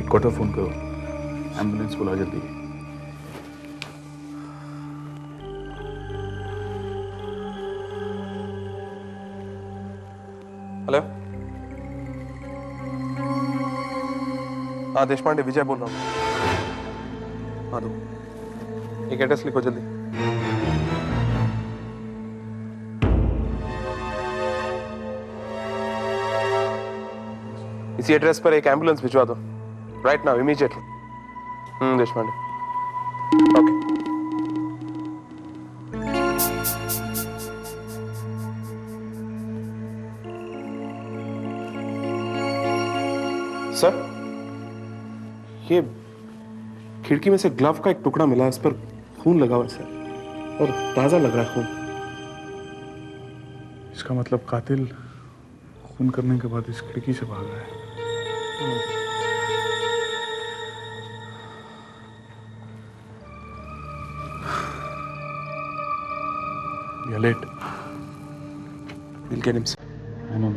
Headquarter phone करो, ambulance बुला जल्दी। हेलो, हाँ देशपांडे विजय बोल रहा हूँ। हाँ दो, एक एड्रेस लिखो जल्दी। इसी एड्रेस पर एक एम्बुलेंस भिजवा दो, right now, immediately. Deshpande, okay. Sir, ये खिड़की में से ग्लव का एक टुकड़ा मिला, इस पर खून लगा हुआ है सर, और ताजा लग रहा है खून। इसका मतलब कातिल खून करने के बाद इस खिड़की से भागा है। You're late. We'll get him. I know.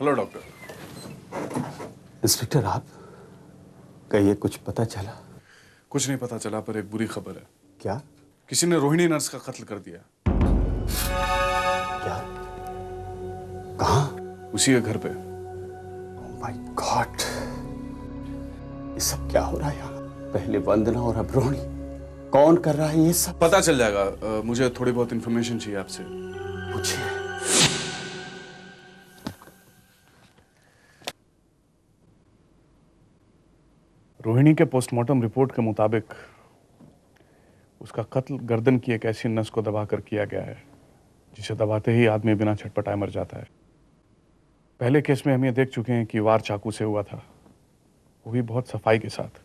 Hello doctor. Inspector, आप कहिए, कुछ पता चला? कुछ नहीं पता चला, पर एक बुरी खबर है। क्या? किसी ने रोहिणी नर्स का कत्ल कर दिया। क्या? कहाँ? उसी के घर पे। ओह माय गॉड, ये सब क्या हो रहा है यहाँ? पहले वंदना और अब रोहिणी, कौन कर रहा है ये सब? पता चल जाएगा। मुझे थोड़ी बहुत इंफॉर्मेशन चाहिए आपसे। पूछिए। रोहिणी के पोस्टमार्टम रिपोर्ट के मुताबिक उसका कत्ल गर्दन की एक ऐसी नस को दबाकर किया गया है जिसे दबाते ही आदमी बिना छटपटाए मर जाता है। पहले केस में हम ये देख चुके हैं कि वार चाकू से हुआ था, वो भी बहुत सफाई के साथ।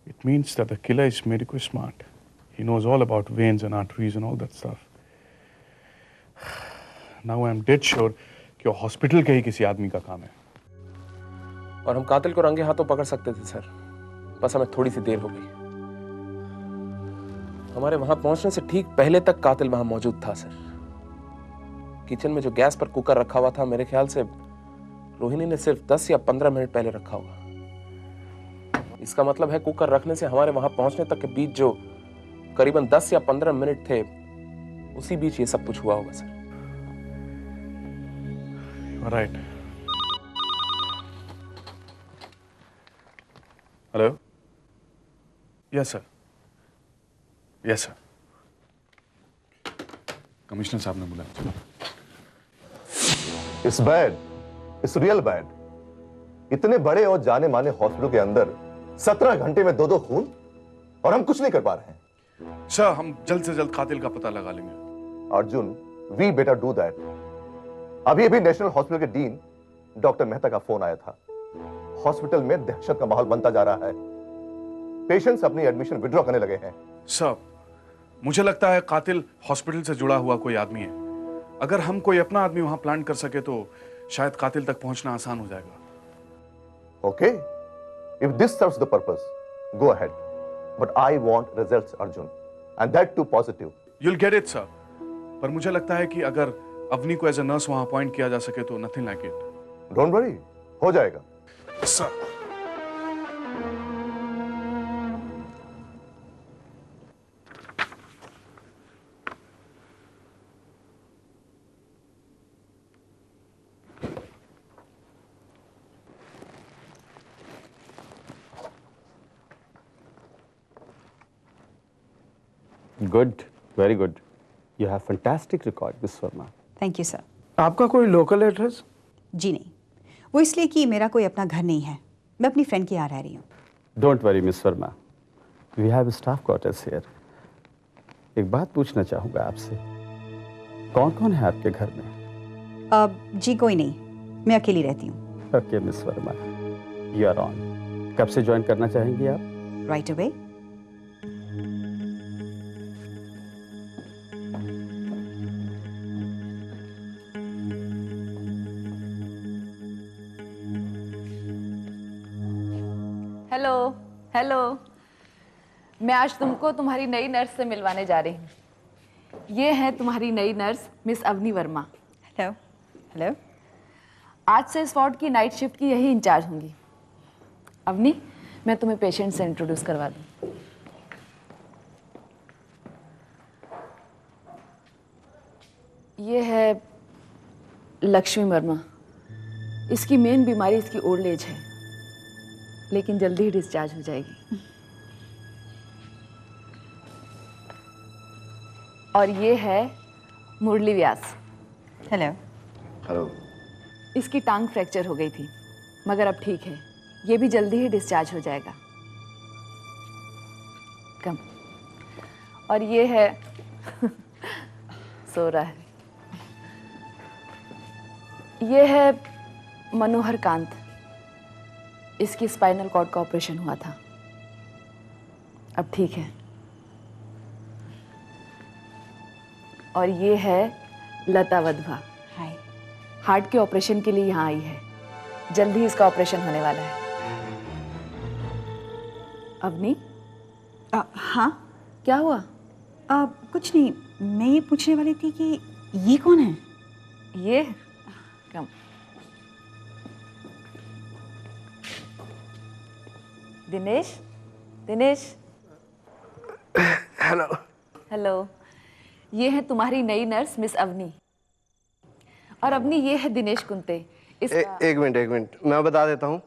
It means that the killer is medico smart. He knows all about veins and arteries and all that stuff. Now I am dead sure कि वो हॉस्पिटल के ही किसी आदमी का काम है। और हम कातिल को रंगे हाथों पकड़ सकते थे सर, बस हमें थोड़ी सी देर हो गई। हमारे वहां पहुंचने से ठीक पहले तक कातिल वहां मौजूद था सर। किचन में जो गैस पर कुकर रखा हुआ था, मेरे ख्याल से रोहिणी ने सिर्फ 10 या 15 मिनट पहले रखा होगा। इसका मतलब है कुकर रखने से हमारे वहां पहुंचने तक के बीच जो करीबन 10 या 15 मिनट थे, उसी बीच ये सब कुछ हुआ होगा sir. Right. Hello. Yes sir, yes sir. Commissioner साहब ने बुलाया। It's bad, it's real bad. इतने बड़े और जाने माने हॉस्पिटल के अंदर 17 घंटे में 2-2 खून, और हम कुछ नहीं कर पा रहे हैं। सर, हम जल्द से जल्द कातिल का पता लगा लेंगे। Arjun, we better do that. अभी अभी नेशनल हॉस्पिटल के डीन डॉक्टर मेहता का फोन आया था। हॉस्पिटल में दहशत का माहौल बनता जा रहा है। पेशेंट्स अपनी एडमिशन विड्रॉ करने लगे हैं। सर, मुझे लगता है कातिल हॉस्पिटल से जुड़ा हुआ कोई आदमी है। अगर हम कोई अपना आदमी वहां प्लान कर सके तो शायद कातिल तक पहुंचना आसान हो जाएगा। Okay, if this serves the purpose, go ahead, but I want results Arjun, and that too positive. You will get it sir, पर मुझे लगता है कि अगर अवनी को एज अ नर्स वहां अपॉइंट किया जा सके तो nothing like it. Don't worry, हो जाएगा। Sir, good, very good. You have fantastic record, miss Verma. Thank you sir. आपका कोई लोकल एड्रेस? जी नहीं, वो इसलिए कि मेरा कोई अपना घर नहीं है, मैं अपनी फ्रेंड के यहाँ रह रही हूँ। Don't worry miss Verma, we have staff quarters here. एक बात पूछना चाहूँगा आपसे, कौन कौन है आपके घर में? जी कोई नहीं, मैं अकेली रहती हूँ। Okay miss Verma, you are on. कब से ज्वाइन करना चाहेंगी आप? Right away. हेलो हेलो, मैं आज तुमको तुम्हारी नई नर्स से मिलवाने जा रही हूँ। ये है तुम्हारी नई nurse miss Avni Verma. Hello hello. आज से इस वार्ड की नाइट शिफ्ट की यही इंचार्ज होंगी। अवनी, मैं तुम्हें पेशेंट से इंट्रोड्यूस करवा दूँ। ये है लक्ष्मी वर्मा। इसकी मेन बीमारी इसकी ओल्ड एज है, लेकिन जल्दी ही डिस्चार्ज हो जाएगी। और ये है मुरली व्यास। हेलो। हेलो। इसकी टांग फ्रैक्चर हो गई थी, मगर अब ठीक है। ये भी जल्दी ही डिस्चार्ज हो जाएगा। कम। और ये है सो रहा है। ये है मनोहर कांत। इसकी स्पाइनल कॉर्ड का ऑपरेशन हुआ था, अब ठीक है। और ये है लता वधवा। हाय। हार्ट के ऑपरेशन के लिए यहाँ आई है, जल्दी ही इसका ऑपरेशन होने वाला है। अवनी, हाँ क्या हुआ? कुछ नहीं, मैं ये पूछने वाली थी कि ये कौन है? ये कम। दिनेश, दिनेश। हेलो। हेलो। ये है तुम्हारी नई नर्स मिस अवनी। और अवनी, ये है दिनेश कुंते। एक मिनट मैं बता देता हूँ।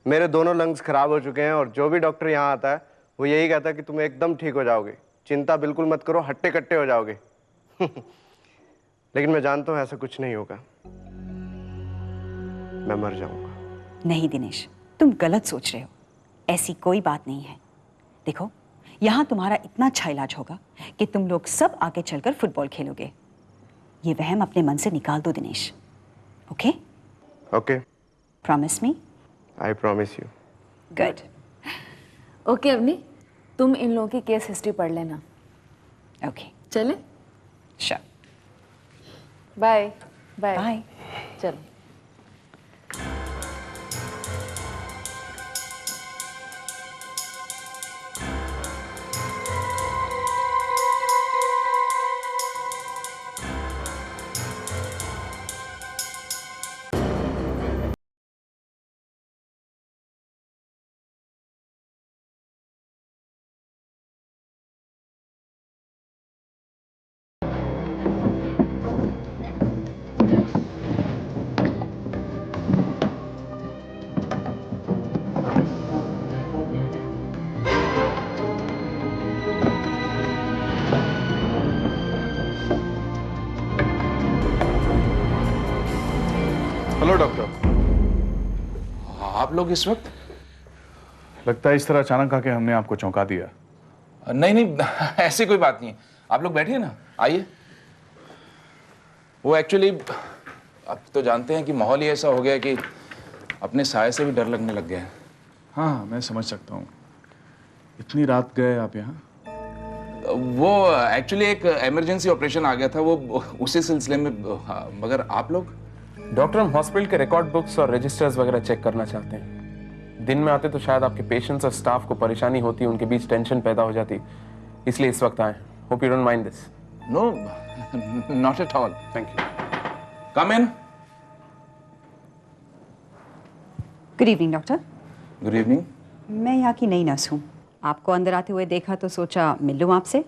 मेरे दोनों लंग्स खराब हो चुके हैं और जो भी डॉक्टर यहाँ आता है वो यही कहता है कि तुम एकदम ठीक हो जाओगे, चिंता बिल्कुल मत करो, हट्टे कट्टे हो जाओगे। लेकिन मैं जानता हूँ ऐसा कुछ नहीं होगा, मैं मर जाऊंगा। नहीं दिनेश, तुम गलत सोच रहे हो। ऐसी कोई बात नहीं है। देखो, यहाँ तुम्हारा इतना अच्छा इलाज होगा कि तुम लोग सब आगे चलकर फुटबॉल खेलोगे। ये वहम अपने मन से निकाल दो Dinesh. Okay? Okay. Promise me? I promise you. Good. Okay Avni, तुम इन लोगों की केस हिस्ट्री पढ़ लेना। ओके, चले? श्योर। Bye bye. बाय। चलो। Hello doctor. आप लोग इस वक्त? लगता है इस तरह अचानक आके हमने आपको चौंका दिया। नहीं नहीं, ऐसी कोई बात नहीं है। आप लोग बैठिए ना, आइए। वो एक्चुअली आप तो जानते हैं कि माहौल ही ऐसा हो गया कि अपने साय से भी डर लगने लग गया है। हाँ, मैं समझ सकता हूँ। इतनी रात गए आप यहाँ? वो एक्चुअली एक इमरजेंसी ऑपरेशन आ गया था, वो उसी सिलसिले में। मगर आप लोग? डॉक्टर, हम हॉस्पिटल के रिकॉर्ड बुक्स और रजिस्टर्स वगैरह चेक करना चाहते हैं। दिन में आते तो शायद आपके पेशेंट्स और स्टाफ को परेशानी होती, उनके बीच टेंशन पैदा हो जाती, इसलिए इस वक्त आए। Hope you don't mind this. No, not at all. Thank you. Come in. Good evening doctor. Good evening. मैं यहाँ की नई नर्स हूँ। आपको अंदर आते हुए देखा तो सोचा मिल लूँ आपसे।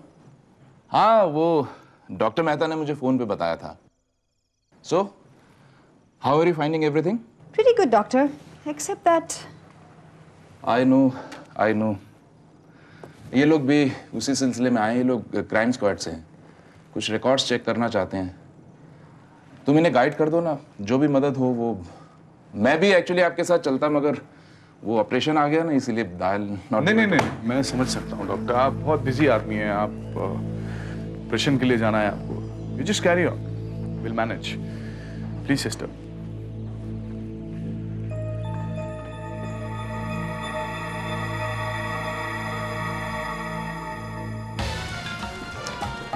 हाँ, वो डॉक्टर मेहता ने मुझे फोन पे बताया था। So how are you finding everything? Pretty good doctor, except that I know. ये लोग भी उसी सिलसिले में आए हैं। ये लोग क्राइम स्क्वाड से हैं, कुछ रिकॉर्ड्स चेक करना चाहते हैं। तुम इन्हें गाइड कर दो ना, जो भी मदद हो मैं भी एक्चुअली आपके साथ चलता, मगर वो ऑपरेशन आ गया ना, इसीलिए डायल नॉट। नहीं, मैं समझ सकता हूँ डॉक्टर, आप बहुत बिजी आदमी हैं, आप ऑपरेशन के लिए जाना है आपको। You just carry on, will manage. Please sister.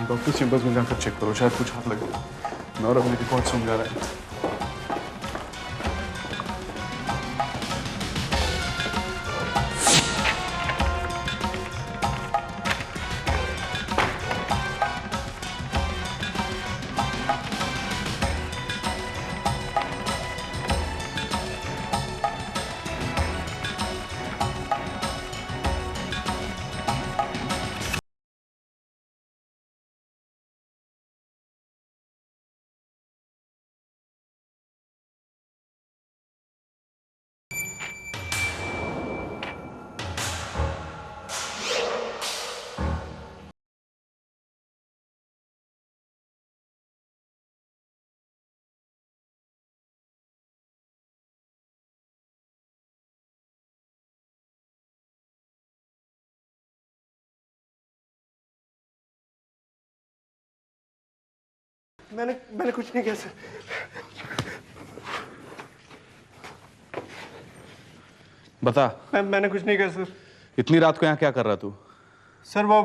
Doctor chambers में जाकर चेक करो, शायद कुछ हाथ लगे। मैं और अपनी रिकॉर्ड समझा रहा है। मैंने कुछ नहीं किया सर। बता। मैंने कुछ नहीं किया सर। इतनी रात को यहाँ क्या कर रहा तू? सर वो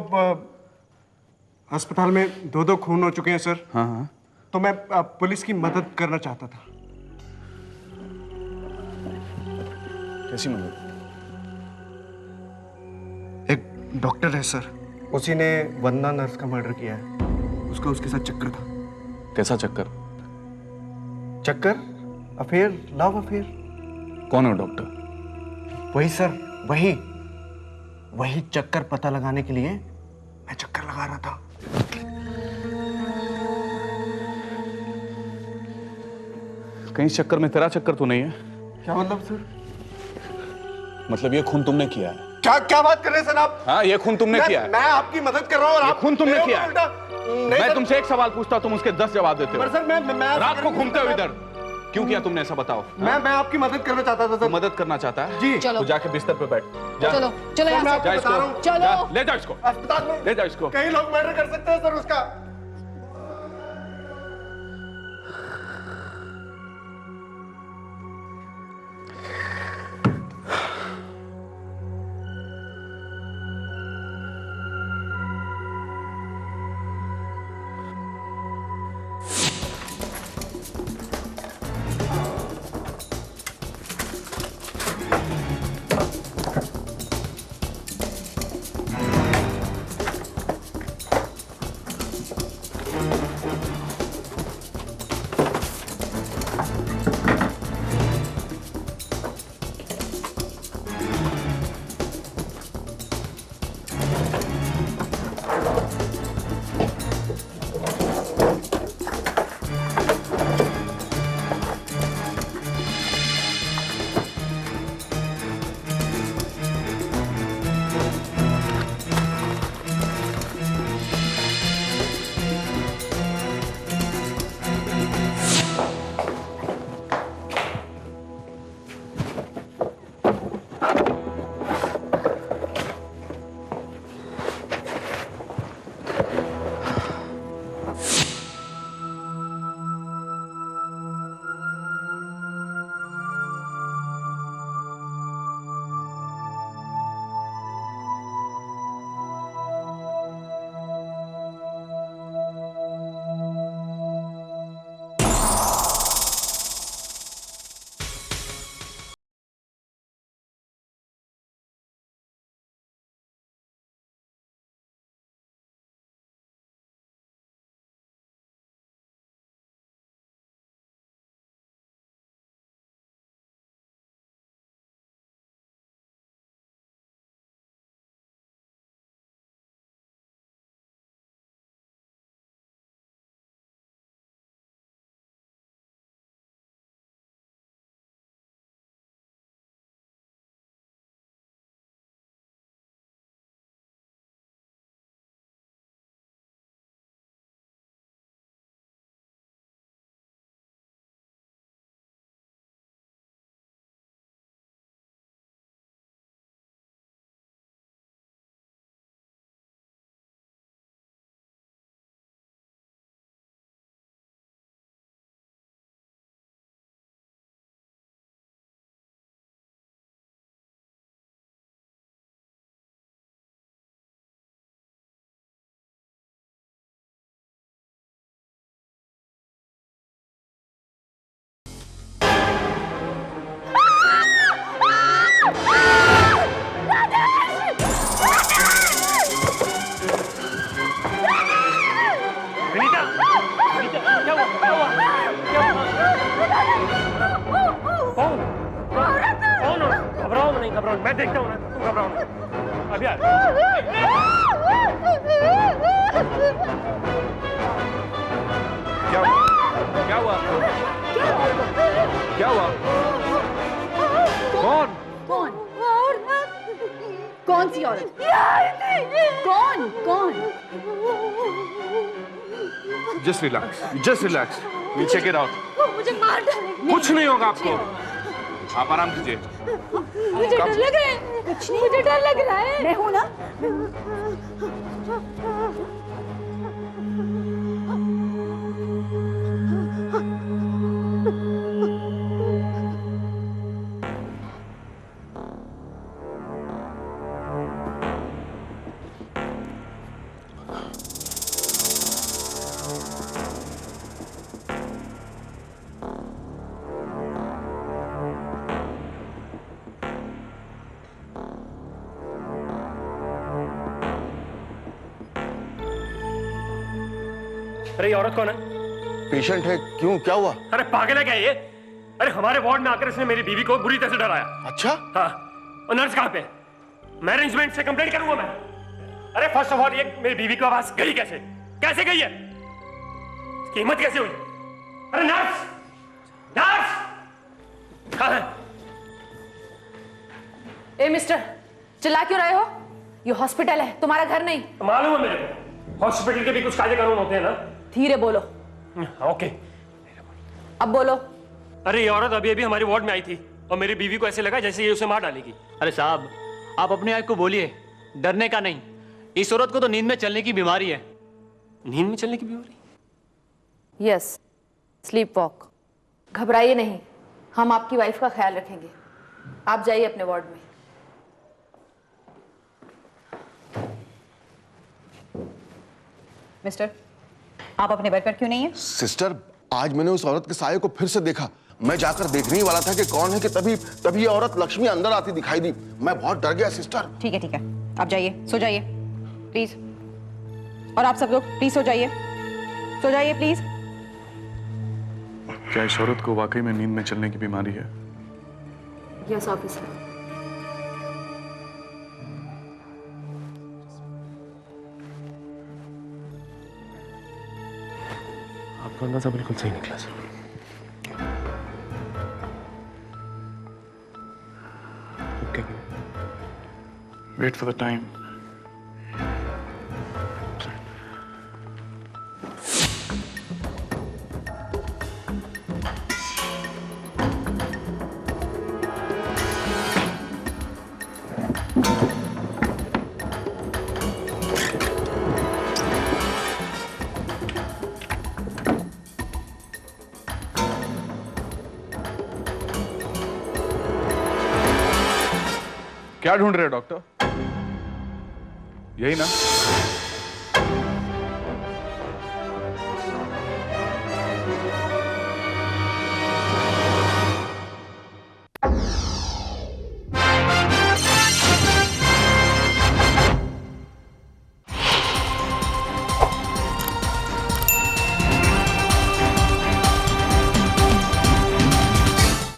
अस्पताल में 2 खून हो चुके हैं सर। हाँ। तो मैं पुलिस की मदद करना चाहता था। कैसी मदद? एक डॉक्टर है सर, उसी ने वंदना नर्स का मर्डर किया है। उसका उसके साथ चक्कर था। कैसा चक्कर? चक्कर? Affair, love affair. कौन है डॉक्टर? वही सर, वही चक्कर पता लगाने के लिए मैं चक्कर लगा रहा था। कहीं इस चक्कर में तेरा चक्कर तो नहीं है? क्या मतलब सर? मतलब ये खून तुमने किया है? क्या बात कर रहे हैं सर आप? हाँ, ये खून तुमने किया है। मैं आपकी मदद कर रहा हूँ और आप खून तुमने किया है। मैं सर, तुमसे एक सवाल पूछता हूँ, तुम उसके 10 जवाब देते हो। पर सर मैं रात को घूमते हो इधर, क्यों किया तुमने ऐसा बताओ? मैं आपकी मदद करना चाहता था सर। मदद करना चाहता है? जी। तो जाके बिस्तर पे बैठ। जा। चलो चलो मैं यहाँ आपको जा बता रहा हूँ। इसको। चलो। जा, ले जाओ इसको। अस्पताल में ले जाओ इसको। कई लोग मर्डर कर सकते हैं सर उसका। मैं देखता हूँ ना, तुम घबराओ ना। अभी आ। क्या हुआ? क्या हुआ? कौन? कौन? कौन सी औरत? कौन? कौन? Just relax, we check it out. मुझे मार डालेंगे। कुछ नहीं होगा आपको, आप आराम कीजिए। मुझे डर लग रहा है। कुछ नहीं, मुझे डर लग रहा है। मैं हूं ना। अरे ये औरत कौन है? पेशेंट है। क्यों, क्या हुआ? अरे पागल है क्या ये? अरे हमारे वार्ड में आकर इसने मेरी बीवी को बुरी तरह से डराया। अच्छा? हाँ। और नर्स कहाँ पे? मैनेजमेंट से कंप्लेंट करूंगा मैं। अरे फर्स्ट ऑफ ऑल ये मेरी बीवी की आवाज गई कैसे? कैसे गई है? इसकी हिम्मत कैसे हुई? अरे नर्स! नर्स! कहाँ है? ए मिस्टर, चिल्ला क्यों रहे हो? ये हॉस्पिटल है, तुम्हारा घर नहीं। मालूम है मेरे को, हॉस्पिटल के भी कुछ कायदे कानून होते हैं ना। धीरे बोलो। ओके। अब बोलो। अरे ये औरत अभी अभी हमारी वार्ड में आई थी और मेरी बीवी को ऐसे लगा जैसे ये उसे मार डालेगी। अरे साहब, आप अपने आप को बोलिए, डरने का नहीं। इस औरत को तो नींद में चलने की बीमारी है। नींद में चलने की बीमारी? Yes, sleep walk. घबराइए नहीं, हम आपकी वाइफ का ख्याल रखेंगे। आप जाइए अपने वार्ड में। मिस्टर, आप अपने बेड पर क्यों नहीं है? सिस्टर, आज मैंने उस औरत के साये को फिर से देखा। मैं जाकर देखने ही वाला था कि कौन है कि तभी ये औरत लक्ष्मी अंदर आती दिखाई दी। मैं बहुत डर गया सिस्टर। ठीक है, आप जाइए, सो जाइए प्लीज। और आप सब लोग प्लीज सो जाइए, प्लीज। क्या इस औरत को वाकई में नींद में चलने की बीमारी है? Yes officer. आपका अंदाजा बिल्कुल सही निकला sir. Wait for the time. क्या ढूंढ रहे हो डॉक्टर? यही ना?